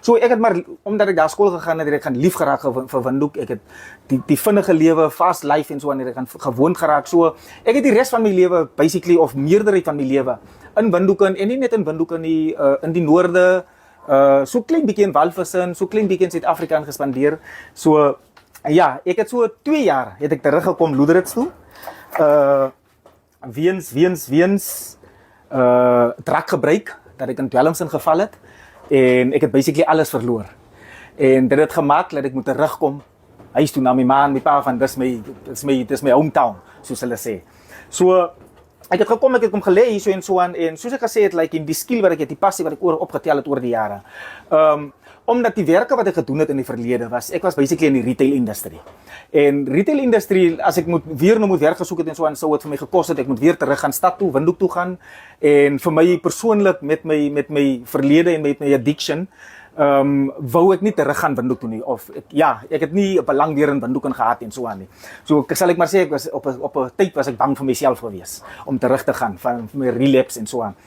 So ek het maar, omdat ek daar skool gegaan het, het ek gaan lief geraak vir Windhoek. Ek het die vinnige lewe, fast life en so aan, het ek gaan gewoond geraak. So ek het die res van my lewe, basically, of meerderheid van my lewe, in Windhoek en nie net in Windhoek nie, in die noorde, so klein bietjie in Walvissen, so klein bietjie in Suid-Afrika gespandeer. So ja, ek het so 2 jaar het ek teruggekom Loederits toe. Weens drakgebruik, dat ek in dwelms ingeval het. En ek het basically alles verloor. En dit het gemaak dat ek moet terugkom huis toe na my ma en my pa van dis my hometown, soos hulle sê. So ek het gekom, ek het kom gelê hier so en so aan, en soos ek gesê het, like in die skill wat ek het, die passie wat ek opgetel het oor die jare. Omdat die werke wat ek gedoen het in die verlede ek was basically in die retail industrie. En retail industrie, as ek weer moet werk gesoek het en so aan, sou het vir my gekos het, ek moet weer terug gaan stad toe, Windhoek toe gaan, en vir my persoonlik met my verlede en met my addiction, wou ek nie terug gaan Windhoek toe nie, of ek het nie op 'n lang weer in Windhoek gehad en so aan nie. So sal ek maar sê, ek was op 'n tyd was ek bang vir myself gewees, om terug te gaan, van my relapse en so aan.